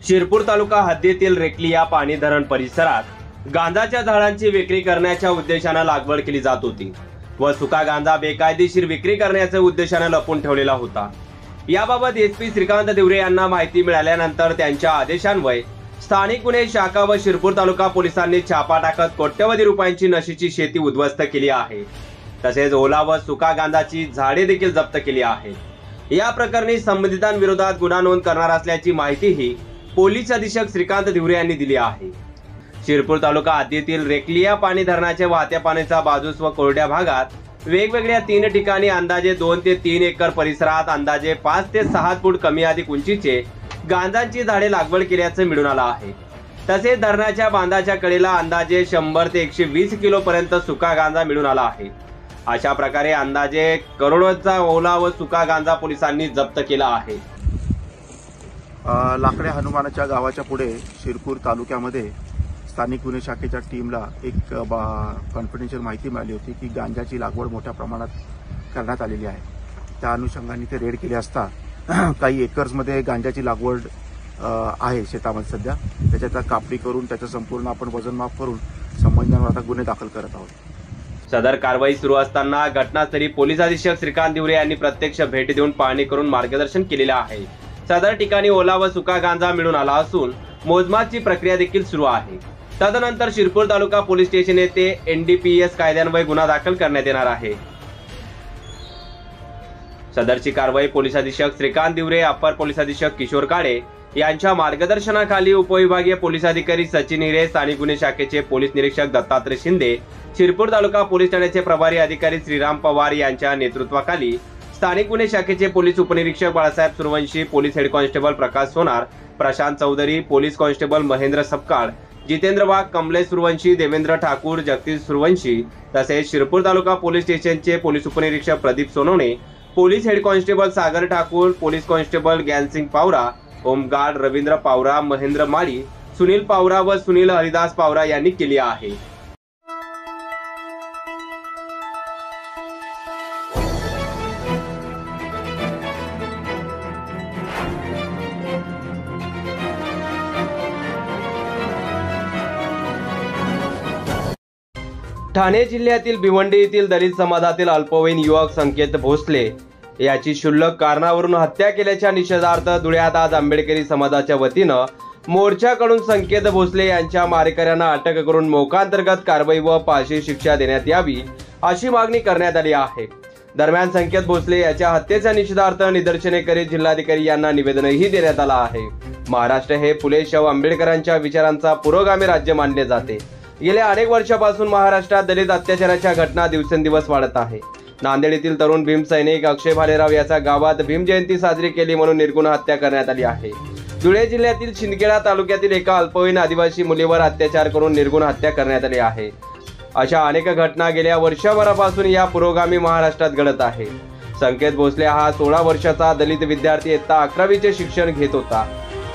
शिरपूर तालुका हद्दीतील रेकलिया पाणी धरण परिसरात गांजाच्या झाडांची विक्री करण्याच्या उद्देशाने लागवड केली जात होती व सुका गांजा बेकायदेशीर विक्री करण्याच्या उद्देशाने लपवून ठेवलेला होता। याबाबत एसपी श्रीकांत दिवरे यांना माहिती मिळाल्यानंतर त्यांच्या आदेशान्वये स्थानिक गुन्हे शाखा व शिरपूर तालुका पोलिसांनी छापा टाकत कोट्यवधी रुपयांची नशीची शेती उद्ध्वस्त केली आहे। तसेच ओला व सुका गांजाची झाडे देखील जप्त केली आहेत। या प्रकरणी संबंधितांविरोधात गुन्हा नोंद करणार असल्याची माहितीही पोलीस अधीक्षक श्रीकांत दिवरे यांनी दिली आहे। शिरपूर तालुका हद्दीतील रेकलिया पाणी धरणाच्या वाहत्या पाण्याच्या बाजूस व कोरड्या भागात वेगवेगळ्या 3 ठिकाणी अंदाजे 2 ते 3 एकर परिसरात अंदाजे 5 ते 6 फूट कमी अधिक उंचीचे गांजाची झाडे लागवड केल्याचे मिळून आलं आहे। तसेच धरणाच्या बांधाच्या कडेला अंदाजे 100 ते 120 किलो पर्यंत सुका गांजा मिळून आला आहे। अशा प्रकारे अंदाजे करोडोचा ओला व सुका गांजा पोलिसांनी जप्त केला आहे। लाकडे हनुमानाच्या गावाच्या पुढे शिरपूर तालुक्यामध्ये स्थानिक गुन्हे शाखेच्या टीमला एक कॉन्फिडेन्शियल माहिती मिळाली होती की गांजाची लागवड मोठ्या प्रमाणात करण्यात आलेली आहे। त्या अनुषंगाने ते रेड केले असता काही एकर्समध्ये गांजाची लागवड आहे शेतामध्ये सध्या, त्याच्यात कापणी करून त्याचं संपूर्ण आपण वजनमाप करून संबंधितांवर आता गुन्हे दाखल करत आहोत। सदर कारवाई सुरू असताना घटनास्थळी पोलीस अधीक्षक श्रीकांत दिवरे यांनी प्रत्यक्ष भेट देऊन पाहणी करून मार्गदर्शन केलेले आहे। सदर ठिकाणी ओला व सुका गांजा मिळून आला असून मोजमापची प्रक्रिया देखील सुरू आहे। तदनंतर शिरपूर तालुका पोलीस स्टेशन येथे NDPS कायद्यान्वये गुन्हा दाखल करण्यात येणार आहे। सदरची कारवाई पोलीस अधीक्षक श्रीकांत दिवरे, अप्पर पोलीस अधीक्षक किशोर काळे यांच्या मार्गदर्शनाखाली उपविभागीय पोलीस अधिकारी सचिन हिरे, स्थानिक गुन्हे शाखेचे पोलीस निरीक्षक दत्तात्रय शिंदे, शिरपूर तालुका पोलीस ठाण्याचे प्रभारी अधिकारी श्रीराम पवार यांच्या नेतृत्वाखाली स्थानिक गुन्हे शाखेचे पोलीस उपनिरीक्षक Balasaheb Suryavanshi, police head constable Prakash Sonar, Prashant Chaudhari, police constable Mahendra Sapkal, Jitendra Wagh, Kamlesh Suryavanshi, Devendra Thakur, Jagdish Suryavanshi तसेच शिरपूर तालुका पोलीस स्टेशनचे पोलीस उपनिरीक्षक Pradeep Sonawane, police head constable Sagar Thakur, police constable Gyansingh Pawara, home guard Ravindra Pawara, Mahendra Mali, Sunil Pawara व सुनील हरिदास पावरा यांनी केली आहे। ठाणे जिल्ह्यातील भिवंडी येथील दलित समाजातील अल्पवयीन युवक संकेत भोसले याची क्षुल्लक कारणावरून हत्या केल्याच्या निषेधार्थ धुळ्यात आज आंबेडकरी समाजाच्या वतीनं मोर्चाकडून संकेत भोसले यांच्या मारेकऱ्यांना अटक करून मोकाअंतर्गत कारवाई व फाशी शिक्षा देण्यात यावी अशी मागणी करण्यात आली आहे। दरम्यान संकेत भोसले याच्या हत्येच्या निषेधार्थ निदर्शने करीत जिल्हाधिकारी यांना निवेदनही देण्यात आलं आहे। महाराष्ट्र हे फुले शाहू आंबेडकरांच्या विचारांचा पुरोगामी राज्य मानले जाते। गेल्या अनेक वर्षापासून महाराष्ट्रात दलित अत्याचाराच्या घटना दिवसेंदिवस वाढत आहे। नांदेड येथील तरुण भीम सैनिक अक्षय भालेराव याचा गावात भीम जयंती साजरी केली म्हणून निर्गुण हत्या करण्यात आली आहे। धुळे जिल्ह्यातील शिंदखेडा तालुक्यातील एका अल्पवयीन आदिवासी मुलीवर अत्याचार करून निर्गुण हत्या करण्यात आली आहे। अशा अनेक घटना गेल्या वर्षभरापासून या पुरोगामी महाराष्ट्रात घडत आहे। संकेत भोसले हा 16 वर्षाचा दलित विद्यार्थी इयत्ता 11वीचे शिक्षण घेत होता।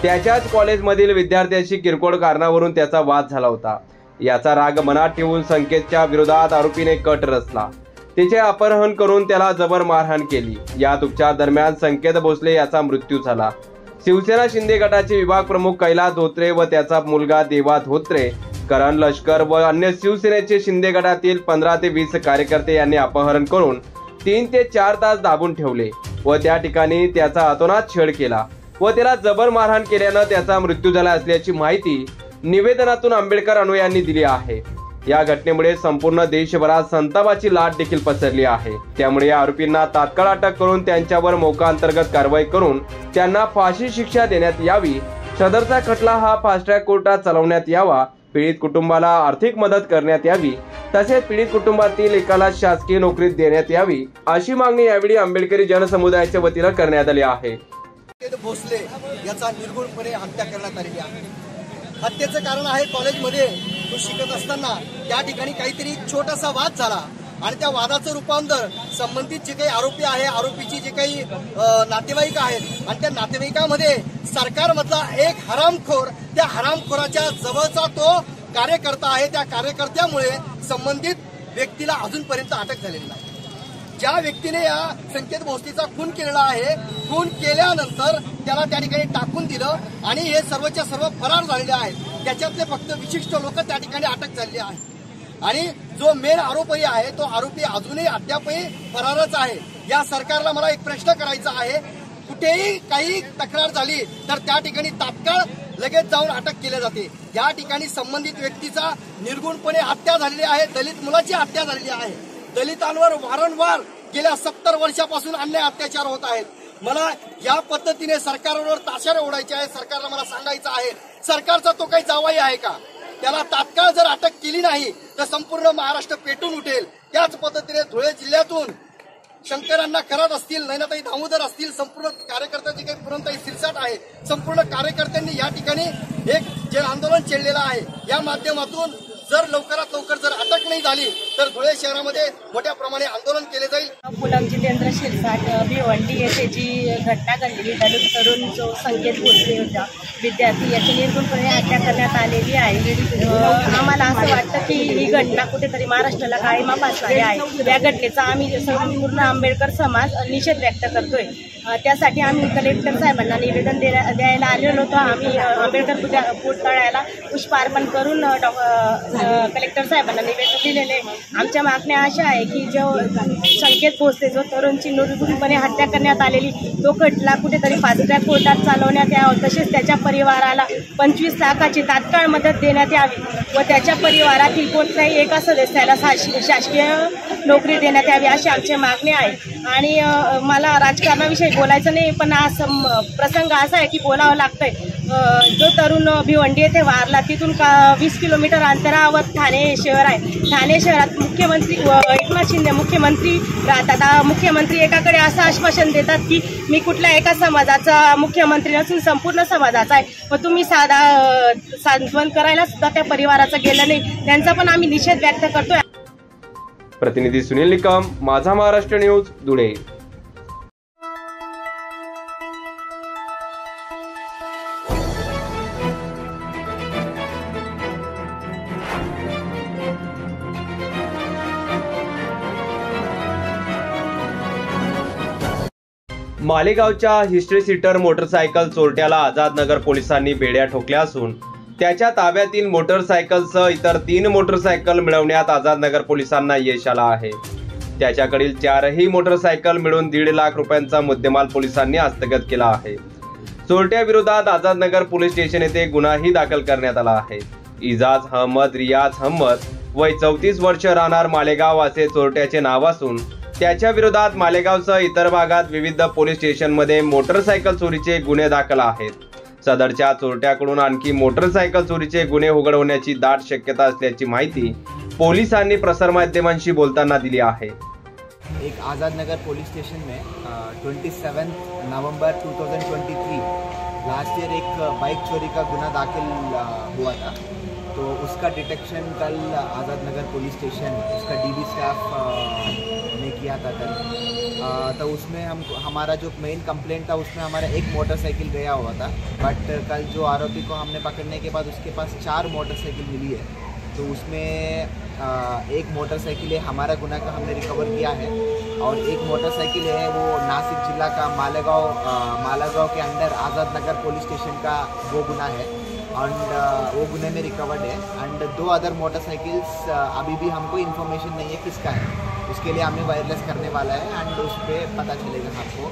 त्याच्याच कॉलेजमधील विद्यार्थ्याशी किरकोळ कारणावरून त्याचा वाद झाला होता। याचा राग मनात ठेवून संकेतच्या विरोधात आरोपीने कट रचला, तिचे अपहरण करून त्याला जबर मारहाण केली। यात उपचार दरम्यान संकेत भोसले याचा मृत्यू झाला। शिवसेना शिंदे गटाचे विभाग प्रमुख कैलास धोत्रे व त्याचा मुलगा देवा धोत्रे, करण लष्कर व अन्य शिवसेनेचे शिंदे गटातील 15 ते 20 कार्यकर्ते यांनी अपहरण करून 3 ते 4 तास दाबून ठेवले व त्या ठिकाणी त्याचा अतोनात छळ केला व त्याला जबर मारहाण केल्यानं त्याचा मृत्यू झाला असल्याची माहिती निवेदनातून आंबेडकर अनुयायांनी दिली आहे। या घटनेमुळे संपूर्ण देशभरात संतापाची लाट देखील पसरली आहे। त्यामुळे या आरोपींना तात्काळ अटक करून त्यांच्यावर मोकाअंतर्गत कारवाई करून त्यांना फाशी शिक्षा देण्यात यावी। सदरचा खटला हा फास्ट ट्रॅक कोर्टात चालवण्यात यावा। पीडित कुटुंबाला आर्थिक मदत करण्यात यावी तसेच पीडित कुटुंबातील एकाला शासकीय नोकरीत देण्यात यावी अशी मागणी यावेळी आंबेडकरी जनसमुदायाच्या वतीनं करण्यात आली आहे। भोसले याचा निर्गुणपणे हत्या करण्यात आलेली आहे। हत्येचं कारण आहे कॉलेजमध्ये तो शिकत असताना त्या ठिकाणी काहीतरी छोटासा वाद झाला आणि त्या वादाचं रूपांतर संबंधित जे काही आरोपी आहे, आरोपीची जे काही नातेवाईक आहेत आणि त्या नातेवाईकामध्ये सरकारमधला एक हरामखोर, त्या हरामखोराच्या जवळचा तो कार्यकर्ता आहे। त्या कार्यकर्त्यामुळे संबंधित व्यक्तीला अजूनपर्यंत अटक झालेली नाही। ज्या व्यक्तीने या संकेत भोसलेचा खून केलेला आहे, खून केल्यानंतर त्याला त्या ठिकाणी टाकून दिलं आणि हे सर्वच्या सर्व फरार झालेले आहेत। त्याच्यातले फक्त विशिष्ट लोक त्या ठिकाणी अटक झालेली आहे आणि जो मेन आरोपी आहे तो आरोपी अजूनही अद्यापही फरारच आहे। या सरकारला मला एक प्रश्न करायचा आहे, कुठेही काही तक्रार झाली तर त्या ठिकाणी तात्काळ लगेच जाऊन अटक केली जाते। या ठिकाणी संबंधित व्यक्तीचा निर्गुणपणे हत्या झालेली आहे, दलित मुलाची हत्या झालेली आहे। दलितांवर वारंवार गेल्या 70 वर्षापासून अन्याय अत्याचार होत आहेत। मला या पद्धतीने सरकारवर ताशेरे ओढायचे आहे। सरकारला मला सांगायचं आहे, सरकारचा तो काही जावाई आहे का? त्याला तात्काळ जर अटक केली नाही तर संपूर्ण महाराष्ट्र पेटून उठेल। त्याच पद्धतीने धुळे जिल्ह्यातून शंकरांना करत असतील, नैनाताई दामोदर असतील, संपूर्ण कार्यकर्त्यांची काही पुरणताई सिरसाट आहे, संपूर्ण कार्यकर्त्यांनी या ठिकाणी एक जन आंदोलन छेडलेलं आहे। या माध्यमातून जर लवकरात लवकर जर अटक नाही झाली तर धुळे शहरामध्ये मोठ्या प्रमाणे आंदोलन केले जाईल। पुलम जितेंद्र शिरसाट भिवंडी येथे जी घटना घडली, दलित तरुण जो संकेत भोसले होता विद्यार्थी, याची निर्गुणपणे हत्या करण्यात आलेली आहे। आम्हाला असं वाटतं की ही घटना कुठेतरी महाराष्ट्राला काळीमा फासणारी आहे। या घटनेचा आम्ही संपूर्ण आंबेडकर समाज निषेध व्यक्त करतोय। त्यासाठी आम्ही कलेक्टर साहेबांना निवेदन द्यायला आलेलो होतो। आम्ही आंबेडकर पुतळ्याला पुष्पार्पण करून कलेक्टर साहेबांना निवेदन दिलेले। आमच्या मागण्या अशा आहे की जो संकेत भोसले जो तरुणची निर्गुणपणे हत्या करण्यात आलेली, तो खटला कुठेतरी फास्ट ट्रॅक कोर्टात चालवण्यात यावा, तसेच त्याच्या परिवाराला 25 लाखाची तात्काळ मदत देण्यात यावी व त्याच्या परिवारातील कोणत्याही एका सदस्याला शासकीय नोकरी देण्यात यावी अशी आमची मागणी आहे। आणि मला राजकारणाविषयी बोलायचं नाही, पण हा प्रसंग असा आहे की बोलावं लागतंय। जो तरुण भिवंडी येथे वारला तिथून 20 किलोमीटर अंतरावर ठाणे शहर आहे। ठाणे शहरात मुख्यमंत्री एकनाथ शिंदे मुख्यमंत्री राहतात। मुख्यमंत्री एकाकडे असं आश्वासन देतात की मी कुठल्या एका समाजाचा मुख्यमंत्री नसून संपूर्ण समाजाचा आहे, व तुम्ही सांत्वन करायला सुद्धा त्या परिवाराचं गेलं नाही। त्यांचा पण आम्ही निषेध व्यक्त करतोय। प्रतिनिधी सुनील निकम, माझा महाराष्ट्र न्यूज, धुळे। मालेगावच्या हिस्ट्री सीटर मोटरसायकल चोरट्याला आझादनगर पोलिसांनी बेड्या ठोकल्या असून त्याच्या ताब्यातील मोटरसायकलसह इतर 3 मोटरसायकल मिळवण्यात आझादनगर पोलिसांना यश आलं आहे। त्याच्याकडील 4ही मोटरसायकल मिळून 1.5 लाख रुपयांचा मुद्देमाल पोलिसांनी हस्तगत केला आहे। चोरट्याविरोधात आझादनगर पोलीस स्टेशन येथे गुन्हाही दाखल करण्यात आला आहे। इजाज अहमद रियाज अहमद वय 34 वर्ष, राहणार मालेगाव असे चोरट्याचे नाव असून त्याच्या विरोधात मालेगावसह इतर भागात विविध पोलीस स्टेशनमध्ये मोटरसायकल चोरीचे गुन्हे दाखल आहेत। सदरच्या चोरट्याकडून आणखी मोटरसायकल चोरीचे गुन्हे उघड होण्याची दाट शक्यता असल्याची माहिती पोलिसांनी प्रसारमाध्यमांशी बोलताना दिली आहे। एक आज़ादनगर पुलिस स्टेशन में 27 नवंबर 2023 लास्ट ईयर एक बाइक चोरी का गुना दाखिल हुआ था। तो उसका डिटेक्शन कल आज़ादनगर पुलिस स्टेशन उसका डीबी स्टाफ ने किया था कल। तो उसमें हमारा जो मेन कंप्लेंट था उसमें हमारा एक मोटरसाइकिल गया हुआ था, बट कल जो आरोपी को हमने पकड़ने के बाद उसके पास 4 मोटरसाइकिल मिली है। तो उसमें एक मोटरसाइकिल है हमारा गुना का हमने रिकवर किया है, और एक मोटरसाइकिल है वो नासिक जिला का मालेगांव के अंडर आज़ादनगर पुलिस स्टेशन का वो गुना है, एंड वो गुने में रिकवर्ड है। एंड 2 अदर मोटरसाइकिल्स अभी भी हमको इन्फॉर्मेशन नहीं है किसका है, उसके लिए हमें वायरलेस करने वाला है एंड उस पर पता चलेगा आपको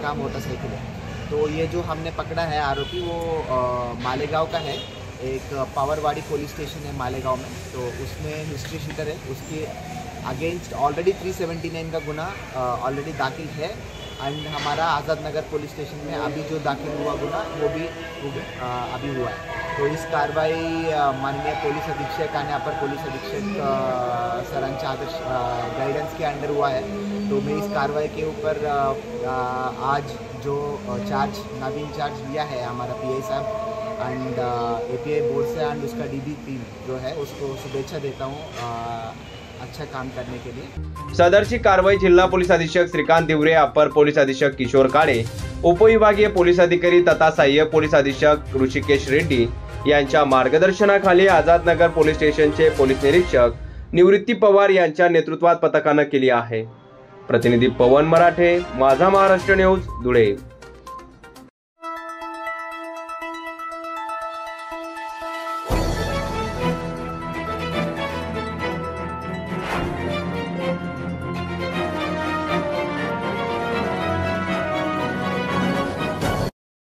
कहाँ मोटरसाइकिल है। तो ये जो हमने पकड़ा है आरोपी वो मालेगांव का है, एक पावरवाड़ी पुलिस स्टेशन है मालेगांव में। तो उसमें हिस्ट्री शीटर है, उसके अगेंस्ट ऑलरेडी 379 का गुना ऑलरेडी दाखिल है, एंड हमारा आज़ादनगर पुलिस स्टेशन में अभी जो दाखिल हुआ गुना वो भी अभी हुआ है। तो इस कार्रवाई माननीय पुलिस अधीक्षक आणि अपर पुलिस अधीक्षक सरांच्या आदर्श गाइडेंस के अंडर हुआ है। तो मैं इस कार्रवाई के ऊपर आज जो नवीन चार्ज लिया है हमारा पीआई साहब एंड एपीआई बोर्ड से एंड उसका डीबी टीम जो है उसको शुभेच्छा देता हूँ अच्छा काम करने के लिए। सदरची कारवाई जिल्हा पोलीस अधीक्षक श्रीकांत दिवरे, अपर पोलीस अधीक्षक किशोर काळे, उपविभागीय पोलीस अधिकारी तथा सहाय्यक पोलीस अधीक्षक ऋषिकेश रेड्डी यांच्या मार्गदर्शनाखाली आझादनगर पोलीस स्टेशनचे पोलीस निरीक्षक निवृत्ती पवार यांच्या नेतृत्वात पथकानं केली आहे। प्रतिनिधी पवन मराठे, माझा महाराष्ट्र न्यूज, धुळे.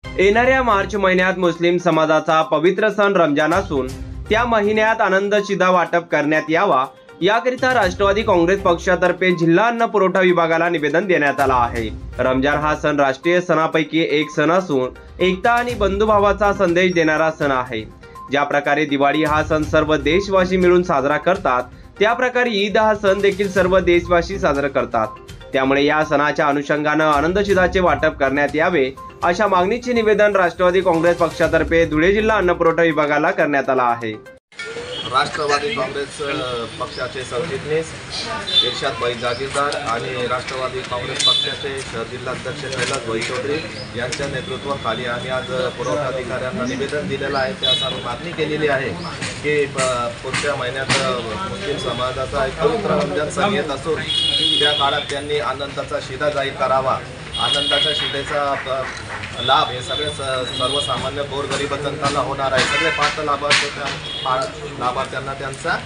येणाऱ्या मार्च महिन्यात मुस्लिम समाजाचा पवित्र सण रमजान असून त्या महिन्यात आनंद शिधा वाटप करण्यात यावा याकरिता राष्ट्रवादी काँग्रेस पक्षातर्फे जिल्हा अन्न पुरवठा विभागाला निवेदन देण्यात आला आहे. रमजान हा सण राष्ट्रीय सणापैकी एक सण असून एकता आणि बंधुभावाचा संदेश देणारा सण आहे. ज्या प्रकारे दिवाळी हा सण सर्व देशवासी मिळून साजरा करतात, त्या प्रकारे ईद हा सण देखील सर्व देशवासी साजरा करतात. त्यामुळे या सणाच्या अनुषंगानं आनंदशिधाचे वाटप करण्यात यावे अशा मागणीचे निवेदन राष्ट्रवादी काँग्रेस पक्षातर्फे धुळे जिल्हा अन्न पुरवठा विभागाला करण्यात आला आहे. राष्ट्रवादी काँग्रेस पक्षाचे सरचिटणीस इर्शाद भाई जागीरदार आणि राष्ट्रवादी काँग्रेस पक्षाचे जिल्हाध्यक्ष कैलास भाई चौधरी यांच्या नेतृत्वाखाली आम्ही आज पुरवठा अधिकाऱ्यांना निवेदन दिलेलं आहे. त्यास आम्ही मागणी केलेली आहे की पुढच्या महिन्यात मुस्लिम समाजाचा एक पवित्र रमजान सण येत असून त्या काळात त्यांनी आनंदाचा शिधा जाहीर करावा. आनंदाच्या शिधेचा लाभ हे सगळे सर्वसामान्य गोरगरीब जनताला होणार आहे. सगळे पात्र लाभार्थ्यांना त्यांचा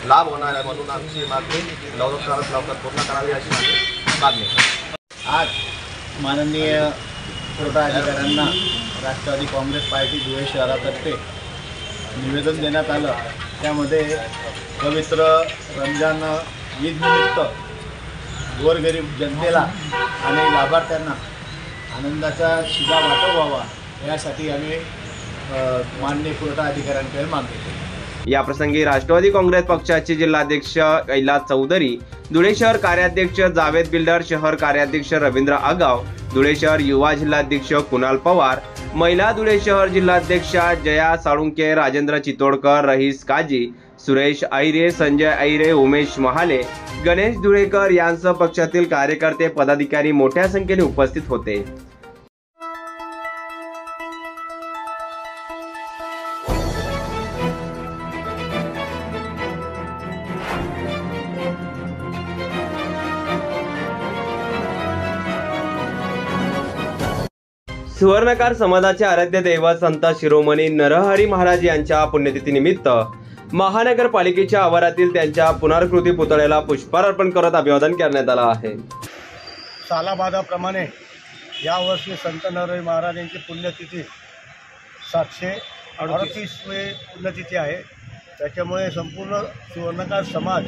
लाभ होणार आहे. म्हणून आमची मागणी लवकरात लवकर पूर्ण करावी अशी मागणी. आज माननीय पुरवठा अधिकाऱ्यांना राष्ट्रवादी काँग्रेस पार्टी धुळे शहरातर्फे निवेदन देण्यात आलं. त्यामध्ये पवित्र रमजान ईद निमित्त गोरगरीब जनतेला आणि लाभार्थ्यांना आनंदाचा शिधा वाटप व्हावा यासाठी आम्ही माननीय पुरवठा अधिकाऱ्यांकडे मागणी केली. या प्रसंगी राष्ट्रवादी काँग्रेस पक्षाचे जिल्हाध्यक्ष कैलास चौधरी, धुळे शहर कार्याध्यक्ष जावेद बिल्डर, शहर कार्याध्यक्ष रवींद्र आगाव, धुळे शहर युवा जिल्हाध्यक्ष कुणाल पवार, महिला धुळे शहर जिल्हाध्यक्षा जया साळुंके, राजेंद्र चितोडकर, रहीस काजी, सुरेश ऐरे, संजय ऐरे, उमेश महाले, गणेश धुळेकर यांसह पक्षातील कार्यकर्ते पदाधिकारी मोठ्या संख्येने उपस्थित होते. सुवर्णकार समाजाचे आराध्य दैवत संत शिरोमणी नरहरी महाराज यांच्या पुण्यतिथीनिमित्त महानगरपालिकेच्या आवारातील त्यांच्या पुनर्कृती पुतळ्याला पुष्पहार अर्पण करत अभिवादन करण्यात आलं आहे. सालाबादाप्रमाणे यावर्षी संत नरहरी महाराज यांची पुण्यतिथी 738वी पुण्यतिथी आहे. त्याच्यामुळे संपूर्ण सुवर्णकार समाज,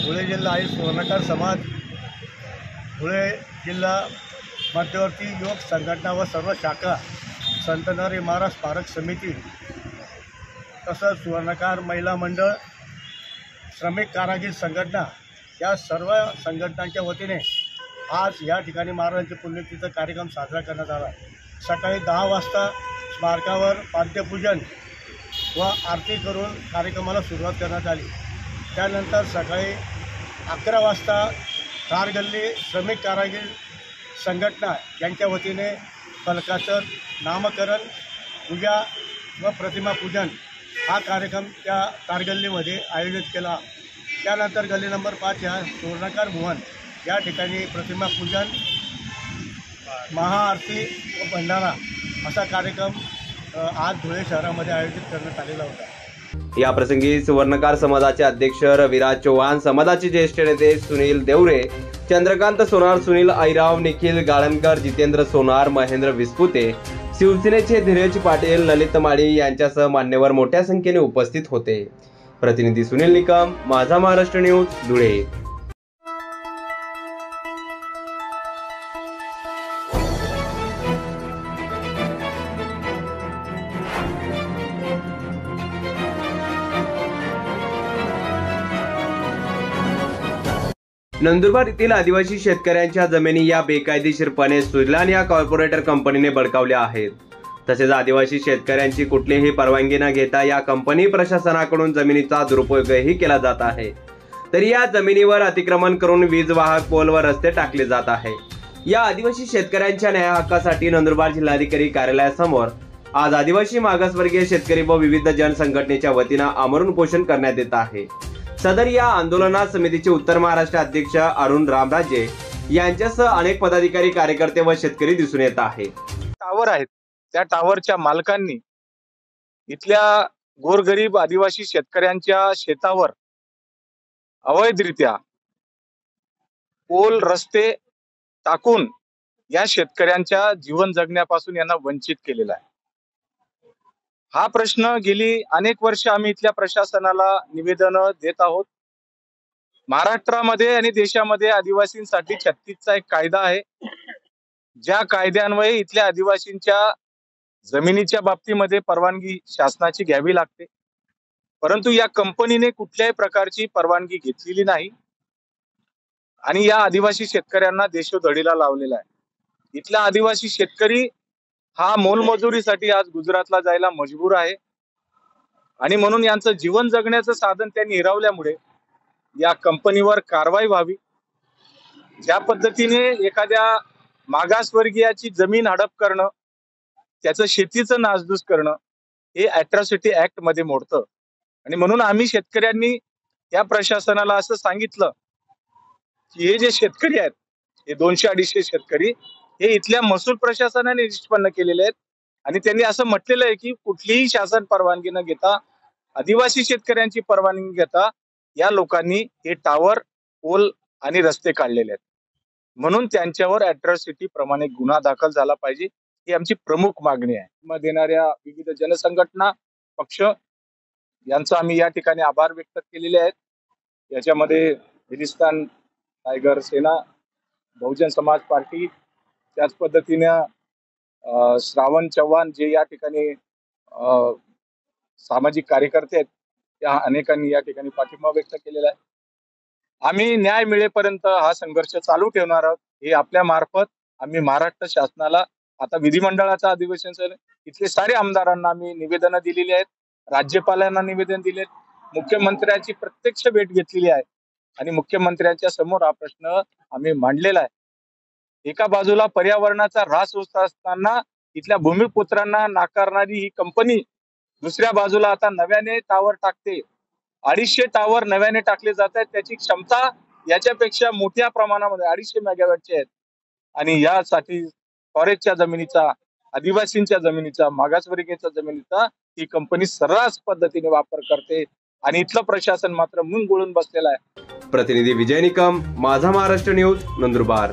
धुळे जिल्हा आणि सुवर्णकार समाज, धुळे जिल्हा मध्यवर्ती युवक संघटना व सर्व शाखा, संत नरहरी महाराज स्मारक समिती, तसंच सुवर्णकार महिला मंडळ, श्रमिक कारागीर संघटना या सर्व संघटनांच्या वतीने आज या ठिकाणी महाराजांच्या पुण्यतिथीचा कार्यक्रम साजरा करण्यात आला. सकाळी 10 वाजता स्मारकावर पाद्यपूजन व आरती करून कार्यक्रमाला सुरुवात करण्यात आली. त्यानंतर सकाळी 11 वाजता कारगल्ली श्रमिक कारागीर संघटना यांच्या वतीने फलकाचं नामकरण, पूजा व प्रतिमा पूजन हा कार्यक्रम त्या कारगल्लीमध्ये आयोजित केला. त्यानंतर गल्ली नंबर 5 या सुवर्णकार भुवन या ठिकाणी प्रतिमा पूजन, महाआरती व भंडारा असा कार्यक्रम आज धुळे शहरामध्ये आयोजित करण्यात आलेला होता. या प्रसंगी सुवर्णकार समाजाचे अध्यक्ष रविराज चव्हाण, समाजाचे ज्येष्ठ नेते सुनील देवरे, चंद्रकांत सोनार, सुनील ऐराव, निखिल गाळणकर, जितेंद्र सोनार, महेंद्र विस्पुते, शिवसेनेचे धीरज पाटील, ललित माळी यांच्यासह मान्यवर मोठ्या संख्येने उपस्थित होते. प्रतिनिधी सुनील निकम, माझा महाराष्ट्र न्यूज, धुळे. नंदुरबार येथील आदिवासी शेतकऱ्यांच्या जमिनी या बेकायदेशीरपणे सुजलान या कॉर्पोरेटर कंपनीने बळकावल्या आहेत. तसेच आदिवासी शेतकऱ्यांची कुठलीही परवानगी न घेता या कंपनी प्रशासनाकडून जमिनीचा दुरुपयोगही केला जात आहे. तरी या जमिनीवर अतिक्रमण करून वीज वाहक पोल व रस्ते टाकले जात आहे. या आदिवासी शेतकऱ्यांच्या न्याय हक्कासाठी नंदुरबार जिल्हाधिकारी कार्यालयासमोर आज आदिवासी मागासवर्गीय शेतकरी व विविध जन संघटनेच्या वतीने आमरण उपोषण करण्यात येत आहे. सदर या आंदोलनात समितीचे उत्तर महाराष्ट्र अध्यक्ष अरुण रामराजे यांच्यासह अनेक पदाधिकारी, कार्यकर्ते व शेतकरी दिसून येत आहे. टावर आहेत, त्या टावरच्या मालकांनी इथल्या गोरगरीब आदिवासी शेतकऱ्यांच्या शेतावर अवैधरित्या पोल रस्ते टाकून या शेतकऱ्यांच्या जीवन जगण्यापासून यांना वंचित केलेला आहे. हा प्रश्न गेली अनेक वर्ष आम्ही इथल्या प्रशासनाला निवेदन देत आहोत. महाराष्ट्रामध्ये आणि देशामध्ये आदिवासींसाठी 36चा एक कायदा आहे, ज्या कायद्यान्वये इथल्या आदिवासींच्या जमिनीच्या बाबतीमध्ये परवानगी शासनाची घ्यावी लागते. परंतु या कंपनीने कुठल्याही प्रकारची परवानगी घेतलेली नाही आणि या आदिवासी शेतकऱ्यांना देशोधडीला लावलेला आहे. इथला आदिवासी शेतकरी हा मोलमजुरीसाठी आज गुजरातला जायला मजबूर आहे आणि म्हणून यांचं जीवन जगण्याचं साधन त्यांनी हिरावल्यामुळे या कंपनीवर कारवाई व्हावी. ज्या पद्धतीने एखाद्या मागासवर्गीयाची जमीन हडप करणं, त्याचं शेतीचं नासधूस करणं हे अॅट्रॉसिटी ऍक्ट मध्ये मोडतं. आणि म्हणून आम्ही शेतकऱ्यांनी या प्रशासनाला असं सांगितलं की हे जे शेतकरी आहेत, हे 200-250 शेतकरी हे इथल्या महसूल प्रशासनाने निष्पन्न केलेले आहेत आणि त्यांनी असं म्हटलेलं आहे की कुठलीही शासन परवानगी न घेता, आदिवासी शेतकऱ्यांची परवानगी घेता या लोकांनी हे टावर, पोल आणि रस्ते काढलेले आहेत. म्हणून त्यांच्यावर अॅट्रॉसिटी प्रमाणे गुन्हा दाखल झाला पाहिजे, ही आमची प्रमुख मागणी आहे. मग देणाऱ्या विविध जनसंघटना, पक्ष यांचा आम्ही या ठिकाणी आभार व्यक्त केलेले आहेत. याच्यामध्ये हिंदुस्थान टायगर सेना, बहुजन समाज पार्टी, त्याच पद्धतीने श्रावण चव्हाण जे या ठिकाणी सामाजिक कार्यकर्ते आहेत, त्या अनेकांनी या ठिकाणी पाठिंबा व्यक्त केलेला आहे. आम्ही न्याय मिळेपर्यंत हा संघर्ष चालू ठेवणार आहोत. हे आपल्या मार्फत आम्ही महाराष्ट्र शासनाला, आता विधिमंडळाचं अधिवेशन इथले सारे आमदारांना आम्ही निवेदनं दिलेली आहेत, राज्यपालांना निवेदन दिले, मुख्यमंत्र्यांची प्रत्यक्ष भेट घेतलेली आहे आणि मुख्यमंत्र्यांच्या समोर हा प्रश्न आम्ही मांडलेला आहे. एका बाजूला पर्यावरणाचा ऱ्हास होत असताना इथल्या भूमिपुत्रांना नाकारणारी ही कंपनी दुसऱ्या बाजूला आता नव्याने टावर टाकते. 250 टावर नव्याने टाकले जात आहेत. त्याची क्षमता याच्यापेक्षा मोठ्या प्रमाणामध्ये 250 मेगावॅटची आहेत आणि यासाठी फॉरेस्टच्या जमिनीचा, आदिवासींच्या जमिनीचा, मागासवर्गीयांच्या जमिनीचा ही कंपनी सर्रास पद्धतीने वापर करते आणि इथलं प्रशासन मात्र मूग गुळून बसलेलं आहे. प्रतिनिधी विजय निकम, माझा महाराष्ट्र न्यूज, नंदुरबार.